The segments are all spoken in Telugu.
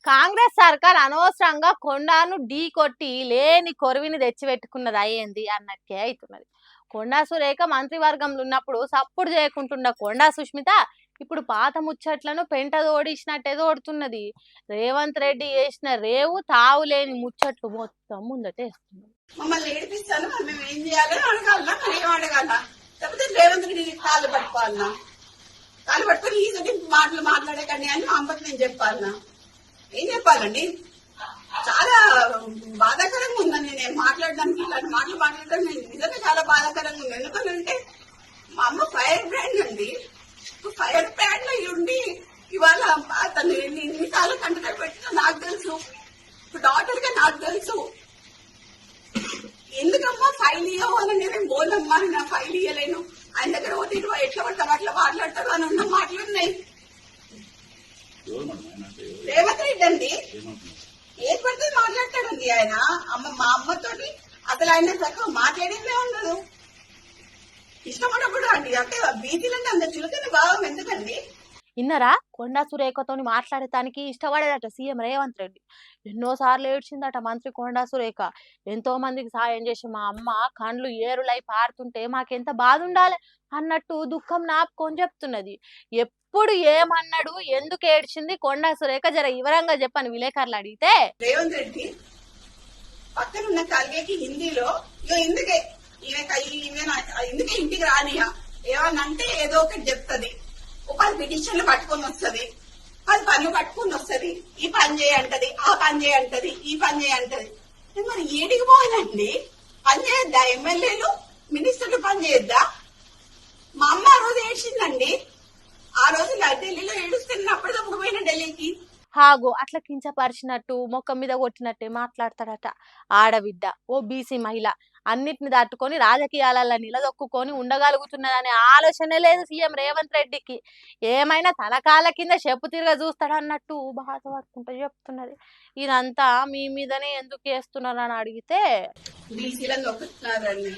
కాంగ్రెస్ సర్కార్ అనవసరంగా కొండాను ఢీ కొట్టి లేని కొరివిని తెచ్చిపెట్టుకున్నది అయ్యింది అన్నట్టే అవుతున్నది. కొండా సురేఖ మంత్రివర్గంలో ఉన్నప్పుడు సప్పుడు చేయకుంటున్న కొండా సుష్మిత ఇప్పుడు పాత ముచ్చట్లను పెంట తోడిసినట్టే తోడుతున్నది. రేవంత్ రెడ్డి చేసిన రేవు తావులేని ముచ్చట్లు మొత్తం ముందటేస్తుంది. మమ్మల్ని ఏడిపిస్తాను మేము ఏం చేయాలి అడగాలన్నా మరి ఏం అడగాల లేకపోతే రేవంత్ రెడ్డి కాళ్ళు పట్టుకోవాలన్నా కాళ్ళు పట్టుకొని ఈ మాటలు మాట్లాడకండి అని మా అమ్మకి నేను చెప్పాలన్నా ఏం చెప్పాలండి. చాలా బాధాకరంగా ఉందని నేను మాట్లాడడానికి ఇలాంటి మాటలు మాట్లాడడం నేను నిజంగా చాలా బాధాకరంగా ఉంది. ఎందుకంటే మా అమ్మ ఫైర్ బ్రాండ్ అండి. ఫైర్ బ్రాండ్ అయి ఉండి ఇవాళ అతను ఎన్నిసార్లు కంటలో పెట్టినా నాకు తెలుసు. డాక్టర్ గా నాకు తెలుసు. ఎందుకమ్మా ఫైల్ ఇవ్వాలని నేను బోలమ్మా నా ఫైల్ ఇవ్వలేను ఆయన దగ్గర పోతే ఎట్లా పడతావు అట్లా మాట్లాడతారు అని ఉన్న మాటలు ఉన్నాయి. రేవంత్ రెడ్డి అండి ఏది పడితే మాట్లాడతాడండి ఆయన. మా అమ్మతోటి అసలు ఆయన చక్కగా మాట్లాడేదే ఉండదు. ఇష్టపడప్పుడు అండి అంటే బీసీలంటే అంత చులకన భావం ఎందుకండి. ఇన్నరా కొండా సురేఖతోని మాట్లాడటానికి ఇష్టపడేదట సీఎం రేవంత్ రెడ్డి. ఎన్నోసార్లు ఏడ్చిందట మంత్రి కొండా సురేఖ. ఎంతో మందికి సాయం చేసి మా అమ్మ కండ్లు ఏరులై పారుతుంటే మాకెంత బాధ ఉండాలి అన్నట్టు దుఃఖం నాపుకొని చెప్తున్నది. ఎప్పుడు ఏమన్నాడు, ఎందుకు ఏడ్చింది కొండా సురేఖ జర వివరంగా చెప్పని విలేకరులు అడిగితే, రేవంత్ రెడ్డి పక్కనున్న కలిగేకి హిందీలో ఎందుకే ఇంటికి రానియా ఏమన్నా అంటే ఏదో ఒకటి చెప్తుంది. 10 పిటిషన్లు పట్టుకొని వస్తుంది, 10 పనులు పట్టుకొని వస్తుంది. ఈ పని చేయంటది, ఆ పని చేయంటది, ఈ పని చేయంటది. మరి ఏడికి పోవాలండి? పని చేయొద్దా? ఎమ్మెల్యేలు మినిస్టర్లు పని చేయొద్దా? మా అమ్మ ఆ రోజు ఏడ్చిందండి. ఆ రోజు ఢిల్లీలో ఏడుస్తున్నప్పుడు పోయిన ఢిల్లీకి. హాగో అట్లా కించపరిచినట్టు మొక్క మీద కొట్టినట్టే మాట్లాడతాడట. ఆడబిడ్డ, ఓ బీసీ మహిళ అన్నిటిని దాటుకొని రాజకీయాలలో నిలదొక్కుని ఉండగలుగుతున్నదనే ఆలోచనే లేదు సీఎం రేవంత్ రెడ్డికి. ఏమైనా తన కాళ్ళ కింద చెప్పు తిరగ చూస్తాడన్నట్టు బాధపడుకుంటూ చెప్తున్నది. ఇదంతా మీ మీదనే ఎందుకు వేస్తున్నారు అని అడిగితే, బీసీలను నొక్కుతున్నారండి.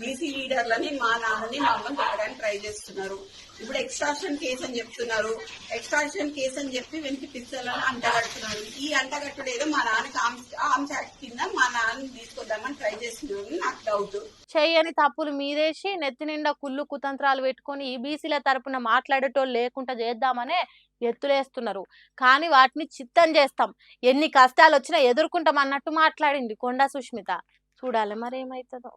బీసీ లీడర్లని మా నాన్నని మా అమ్మని చెప్పడానికి ట్రై చేస్తున్నారు. ఇప్పుడు ఎక్స్ట్రాక్షన్ కేసు అని చెప్తున్నారు. ఎక్స్ట్రాక్షన్ కేసు అని చెప్పి వెనక్కి పిచ్చలని అంటగడుతున్నారు. ఈ అంటగట్టుడు ఏదో మా నాన్నకి ఆర్మ్స్ యాక్ట్ కింద మా నాన్నని తీసుకొద్దామని ట్రై చేస్తున్నారు. నాకు డౌట్. చెయ్యని తప్పులు మీదేసి నెత్తి నిండా కుళ్ళు కుతంత్రాలు పెట్టుకొని ఈ బీసీల తరపున మాట్లాడేటోళ్ళు లేకుండా చేద్దామనే ఎత్తులేస్తున్నారు. కానీ వాటిని చిత్తం చేస్తాం, ఎన్ని కష్టాలు వచ్చినా ఎదుర్కొంటాం అన్నట్టు మాట్లాడింది కొండా సుష్మిత. చూడాలి మరి ఏమైతుందో.